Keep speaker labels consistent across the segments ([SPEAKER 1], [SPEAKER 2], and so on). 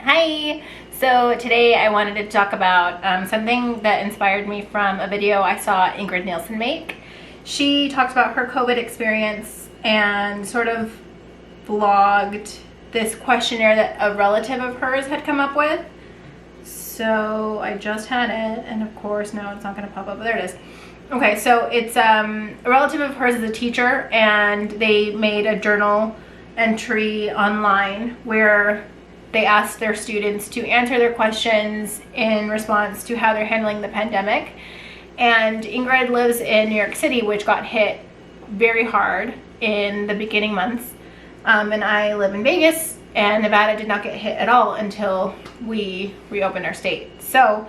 [SPEAKER 1] Hi! So today I wanted to talk about something that inspired me from a video I saw Ingrid Nilsen make. She talked about her COVID experience and sort of vlogged this questionnaire that a relative of hers had come up with. So I just had it, and of course now it's not going to pop up, but there it is. Okay, so it's a relative of hers is a teacher, and they made a journal entry online where they asked their students to answer their questions in response to how they're handling the pandemic. And Ingrid lives in New York City, which got hit very hard in the beginning months. And I live in Vegas, and Nevada did not get hit at all until we reopened our state. So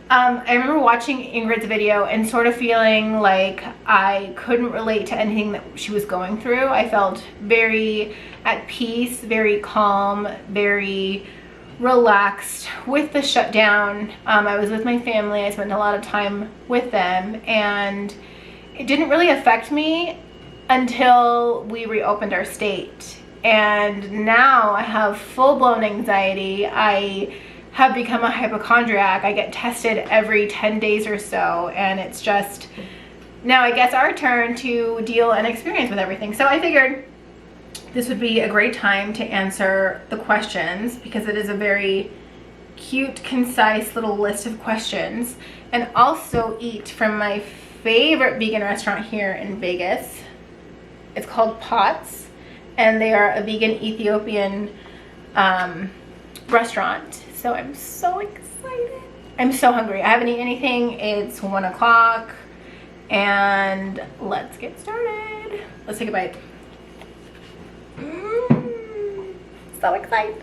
[SPEAKER 1] I remember watching Ingrid's video and sort of feeling like I couldn't relate to anything that she was going through. I felt very at peace, very calm, very relaxed with the shutdown. I was with my family. I spent a lot of time with them, and it didn't really affect me until we reopened our state. And now I have full-blown anxiety. I have become a hypochondriac. I get tested every 10 days or so, and it's just now I guess our turn to deal and experience with everything. So I figured this would be a great time to answer the questions, because it is a very cute, concise little list of questions, and also eat from my favorite vegan restaurant here in Vegas. It's called Pots, and they are a vegan Ethiopian restaurant. So I'm so excited. I'm so hungry. I haven't eaten anything. It's 1 o'clock, and let's get started. Let's take a bite. So excited.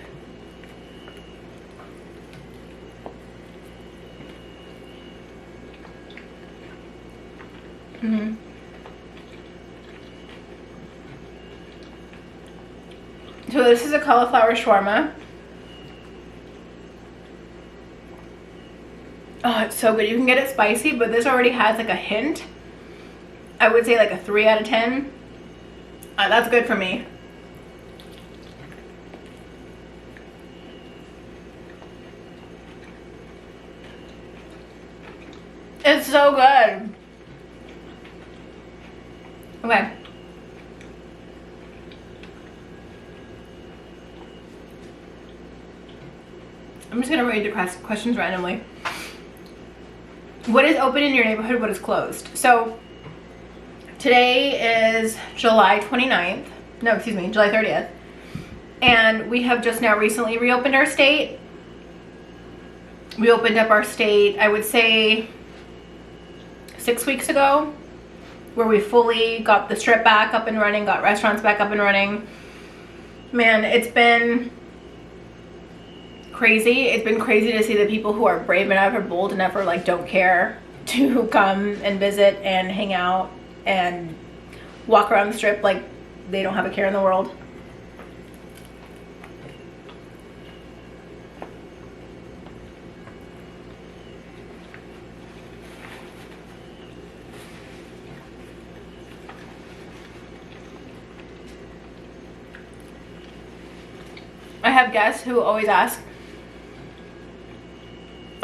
[SPEAKER 1] So this is a cauliflower shawarma. Oh, it's so good. You can get it spicy, but this already has like a hint. I would say like a 3 out of 10. That's good for me. It's so good. Okay. I'm just gonna read the questions randomly. What is open in your neighborhood? What is closed? So today is July 29th. No, excuse me, July 30th. And we have just now recently reopened our state. We opened up our state, I would say 6 weeks ago, where we fully got the strip back up and running, got restaurants back up and running. Man, it's been crazy. It's been crazy to see the people who are brave enough or bold enough or like don't care to come and visit and hang out and walk around the strip like they don't have a care in the world. I have guests who always ask,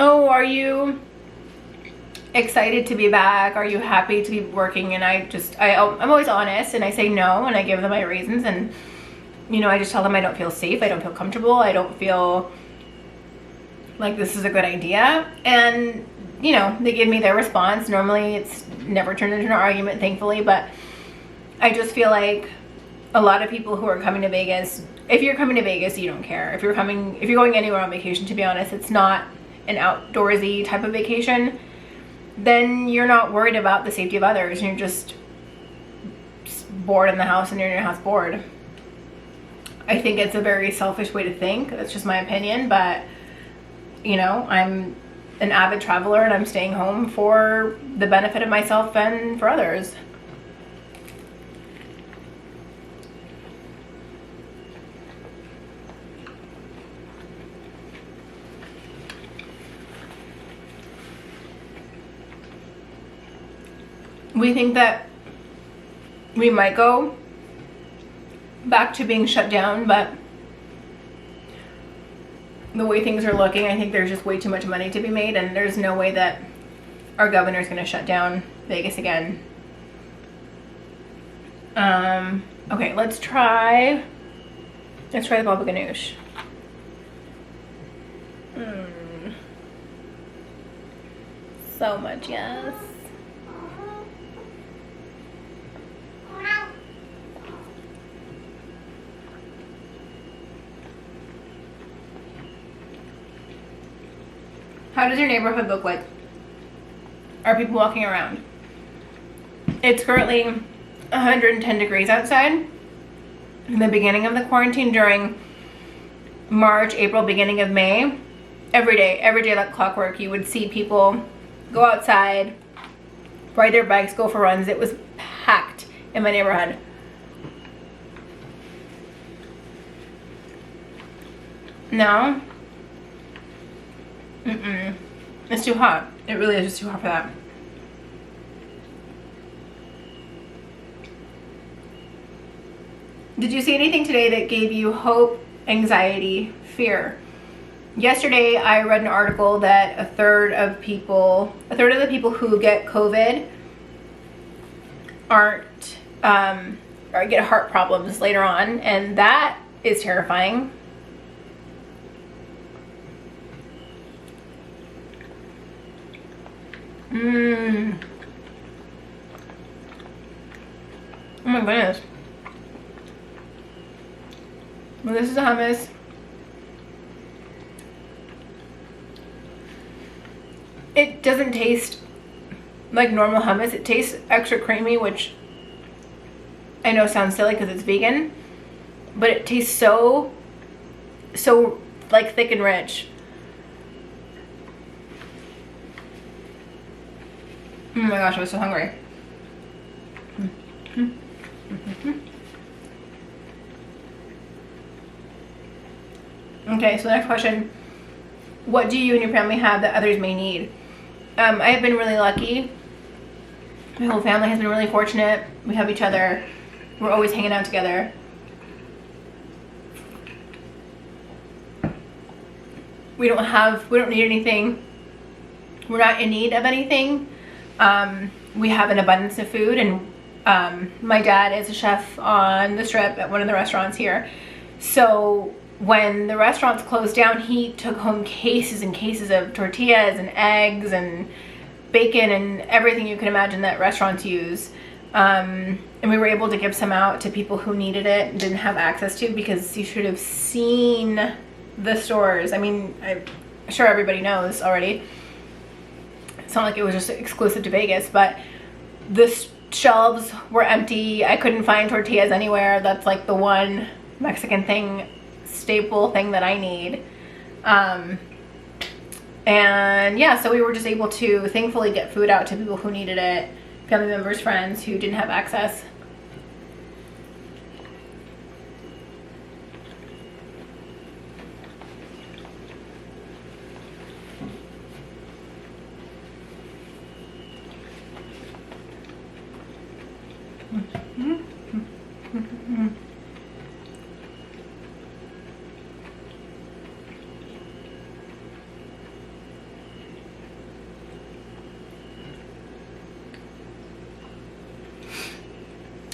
[SPEAKER 1] oh, are you excited to be back? Are you happy to be working? And I'm always honest, and I say no, and I give them my reasons, and you know, I just tell them I don't feel safe, I don't feel comfortable, I don't feel like this is a good idea. And you know, they give me their response. Normally it's never turned into an argument, thankfully, but I just feel like a lot of people who are coming to Vegas, if you're coming to Vegas, you don't care. If you're going anywhere on vacation, to be honest, it's not an outdoorsy type of vacation, then you're not worried about the safety of others, and you're just bored in the house, and you're in your house bored. I think it's a very selfish way to think. That's just my opinion, but you know, I'm an avid traveler, and I'm staying home for the benefit of myself and for others. We think that we might go back to being shut down, but the way things are looking, I think there's just way too much money to be made, and there's no way that our governor's going to shut down Vegas again. Okay, let's try the baba ganoush. So much, yes. How does your neighborhood look like? Are people walking around? It's currently 110 degrees outside. In the beginning of the quarantine, during March, April, beginning of May, every day like clockwork, you would see people go outside, ride their bikes, go for runs. It was packed in my neighborhood. No? It's too hot. It really is just too hot for that. Did you see anything today that gave you hope, anxiety, fear? Yesterday, I read an article that a third of the people who get COVID or get heart problems later on, and that is terrifying. Oh my goodness. Well, this is a hummus. It doesn't taste like normal hummus. It tastes extra creamy, which I know sounds silly because it's vegan, but it tastes so like thick and rich. Oh my gosh, I was so hungry. Okay, so the next question. What do you and your family have that others may need? I have been really lucky. My whole family has been really fortunate. We have each other. We're always hanging out together. We don't need anything. We're not in need of anything. We have an abundance of food, and my dad is a chef on the Strip at one of the restaurants here. So when the restaurants closed down, he took home cases and cases of tortillas and eggs and bacon and everything you can imagine that restaurants use. And we were able to give some out to people who needed it and didn't have access to, because you should have seen the stores. I mean, I'm sure everybody knows already. It's not like it was just exclusive to Vegas, but the shelves were empty. I couldn't find tortillas anywhere. That's like the one Mexican staple thing that I need. And yeah, so we were just able to thankfully get food out to people who needed it, family members, friends who didn't have access.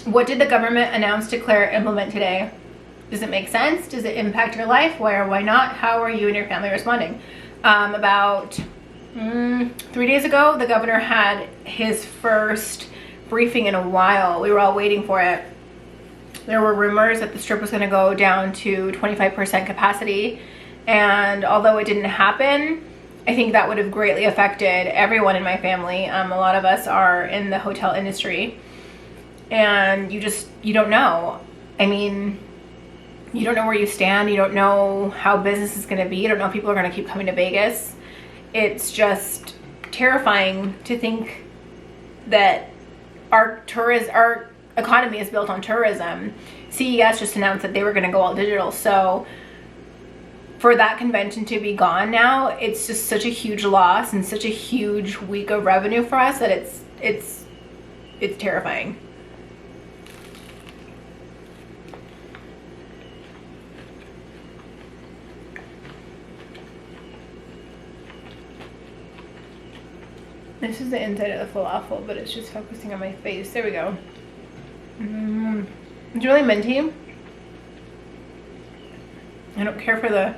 [SPEAKER 1] What did the government announce, declare, implement today? Does it make sense? Does it impact your life? Why or why not? How are you and your family responding? About 3 days ago, the governor had his first briefing in a while. We were all waiting for it. There were rumors that the Strip was going to go down to 25% capacity, and although it didn't happen, I think that would have greatly affected everyone in my family. A lot of us are in the hotel industry, and you don't know. I mean, you don't know where you stand. You don't know how business is going to be. You don't know if people are going to keep coming to Vegas. It's just terrifying to think that our economy is built on tourism. CES just announced that they were going to go all digital. So for that convention to be gone now, it's just such a huge loss and such a huge week of revenue for us that it's terrifying. This is the inside of the falafel, but it's just focusing on my face. There we go. It's really minty. I don't care for the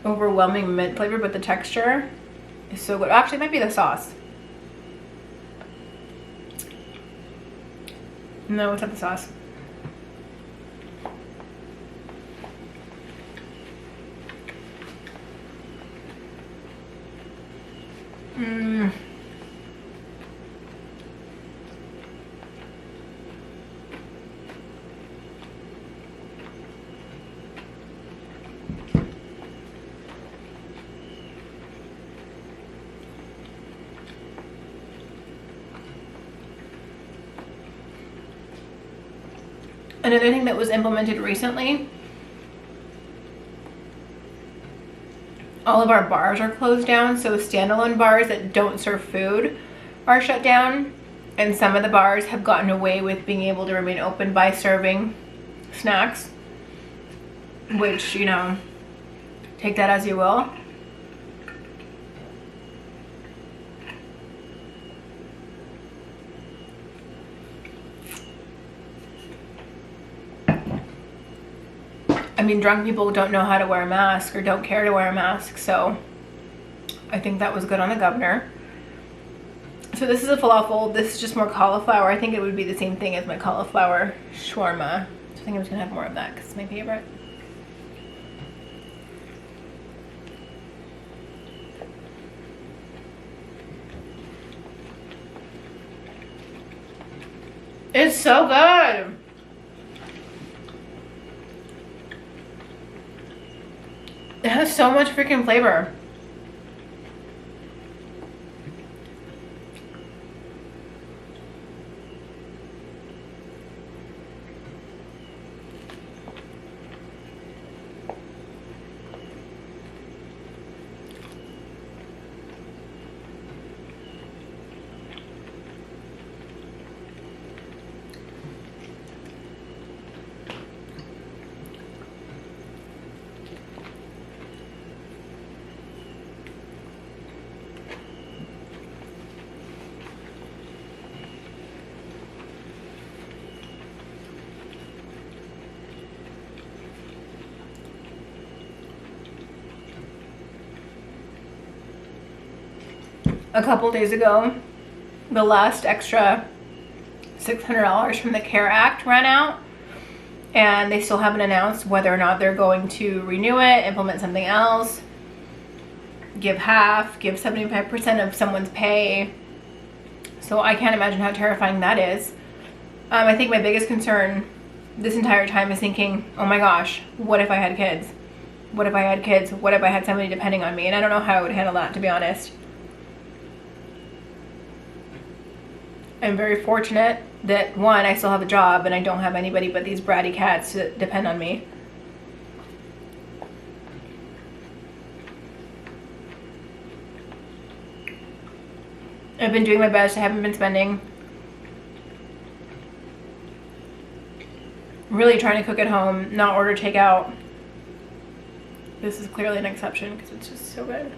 [SPEAKER 1] overwhelming mint flavor, but the texture is so good. Actually, it might be the sauce. No, it's not the sauce. Another thing that was implemented recently, all of our bars are closed down, so standalone bars that don't serve food are shut down, and some of the bars have gotten away with being able to remain open by serving snacks, which, you know, take that as you will. I mean, drunk people don't know how to wear a mask or don't care to wear a mask, so I think that was good on the governor. So this is a falafel. This is just more cauliflower. I think it would be the same thing as my cauliflower shawarma. So I think I'm just gonna have more of that because it's my favorite. It's so good. It has so much freaking flavor. A couple days ago, the last extra $600 from the CARE Act ran out, and they still haven't announced whether or not they're going to renew it, implement something else, give half, give 75% of someone's pay. So I can't imagine how terrifying that is. I think my biggest concern this entire time is thinking, oh my gosh, what if I had kids? What if I had kids? What if I had somebody depending on me? And I don't know how I would handle that, to be honest. I'm very fortunate that, one, I still have a job and I don't have anybody but these bratty cats to depend on me. I've been doing my best. I haven't been spending. Really trying to cook at home, not order takeout. This is clearly an exception because it's just so good.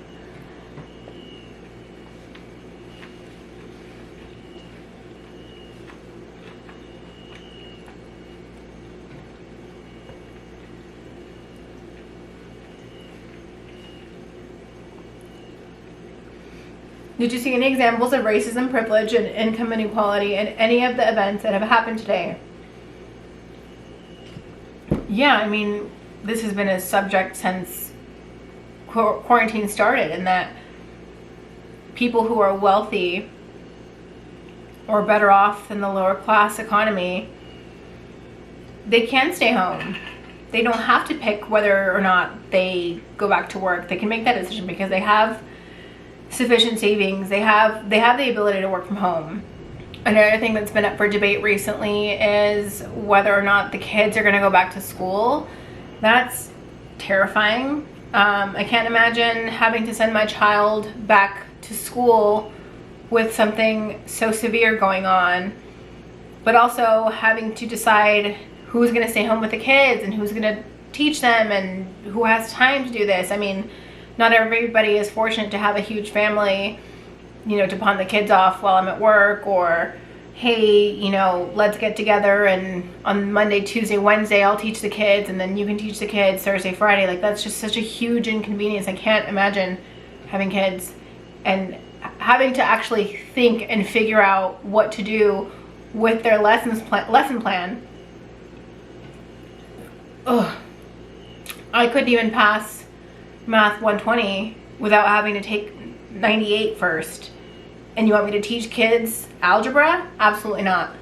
[SPEAKER 1] Did you see any examples of racism, privilege, and income inequality in any of the events that have happened today? Yeah, I mean, this has been a subject since quarantine started, and that people who are wealthy or better off than the lower class economy, they can stay home. They don't have to pick whether or not they go back to work. They can make that decision because they have sufficient savings. They have the ability to work from home. Another thing that's been up for debate recently is whether or not the kids are going to go back to school. That's terrifying. I can't imagine having to send my child back to school with something so severe going on, but also having to decide who's going to stay home with the kids and who's going to teach them and who has time to do this. I mean, not everybody is fortunate to have a huge family, you know, to pawn the kids off while I'm at work, or hey, you know, let's get together and on Monday, Tuesday, Wednesday I'll teach the kids and then you can teach the kids Thursday, Friday. Like, that's just such a huge inconvenience. I can't imagine having kids and having to actually think and figure out what to do with their lesson plan. Ugh. I couldn't even pass Math 120 without having to take 98 first. And you want me to teach kids algebra? Absolutely not.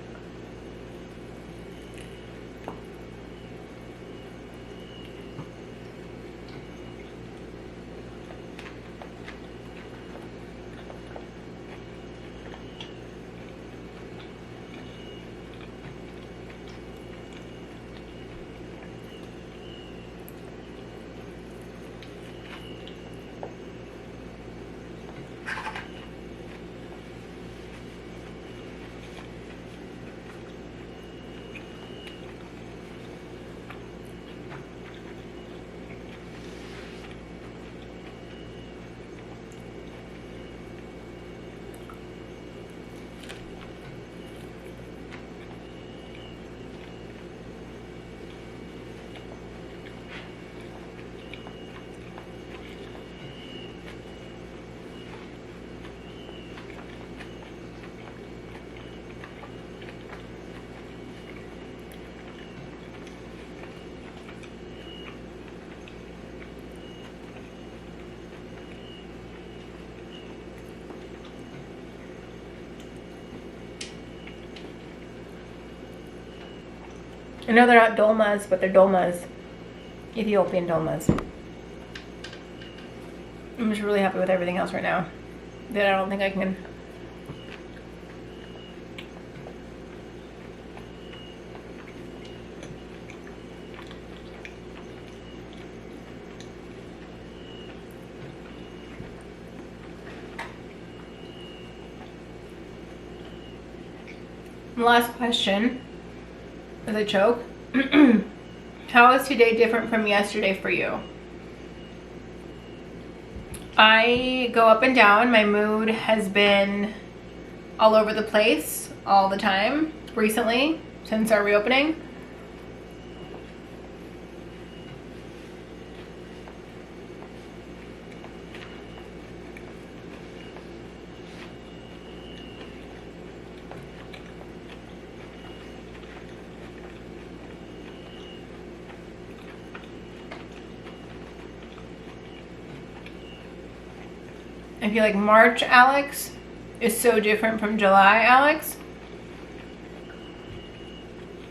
[SPEAKER 1] I know they're not dolmas, but they're dolmas. Ethiopian dolmas. I'm just really happy with everything else right now. That I don't think I can. Last question. As I choke. How is today different from yesterday for you? I go up and down. My mood has been all over the place all the time recently since our reopening. I feel like March Alex is so different from July Alex.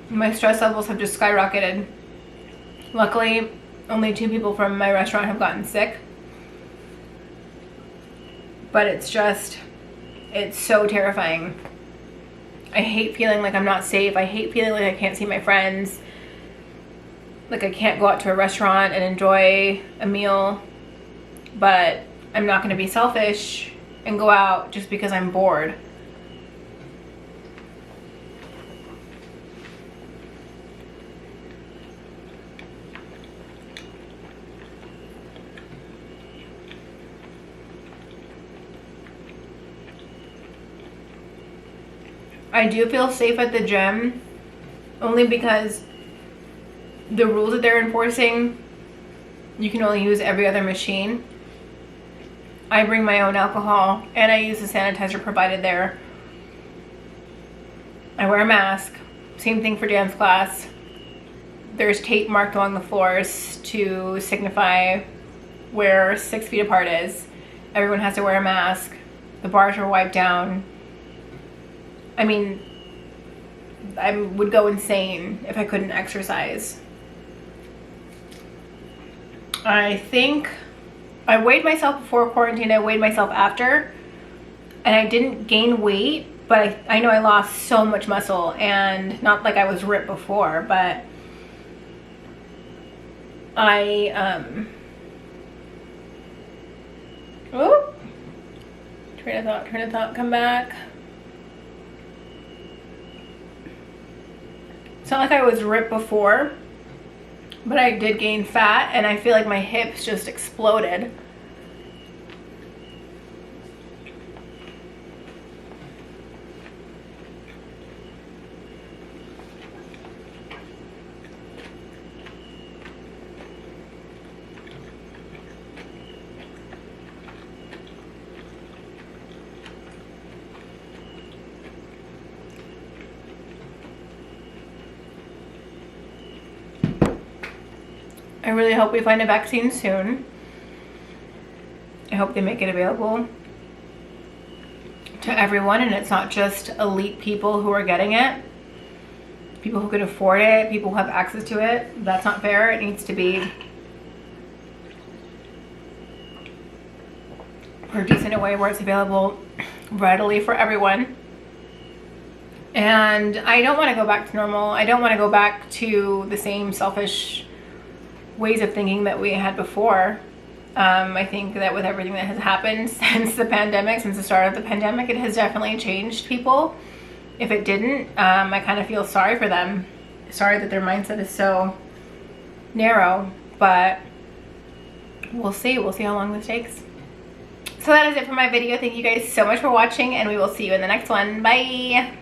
[SPEAKER 1] My stress levels have just skyrocketed. Luckily, only 2 people from my restaurant have gotten sick. But it's so terrifying. I hate feeling like I'm not safe. I hate feeling like I can't see my friends. Like I can't go out to a restaurant and enjoy a meal. But I'm not going to be selfish and go out just because I'm bored. I do feel safe at the gym only because the rules that they're enforcing, you can only use every other machine. I bring my own alcohol and I use the sanitizer provided there. I wear a mask. Same thing for dance class. There's tape marked along the floors to signify where 6 feet apart is. Everyone has to wear a mask. The bars are wiped down. I mean, I would go insane if I couldn't exercise. I think I weighed myself before quarantine, I weighed myself after, and I didn't gain weight, but I know I lost so much muscle, and not like I was ripped before, but train of thought, come back. It's not like I was ripped before, but I did gain fat, and I feel like my hips just exploded. I really hope we find a vaccine soon. I hope they make it available to everyone and it's not just elite people who are getting it. People who can afford it, people who have access to it. That's not fair. It needs to be produced in a way where it's available readily for everyone. And I don't want to go back to normal. I don't want to go back to the same selfish ways of thinking that we had before. I think that with everything that has happened since the pandemic, since the start of the pandemic, it has definitely changed people. If it didn't, I kind of feel sorry for them. Sorry that their mindset is so narrow, but we'll see. We'll see how long this takes. So that is it for my video. Thank you guys so much for watching, and we will see you in the next one. Bye!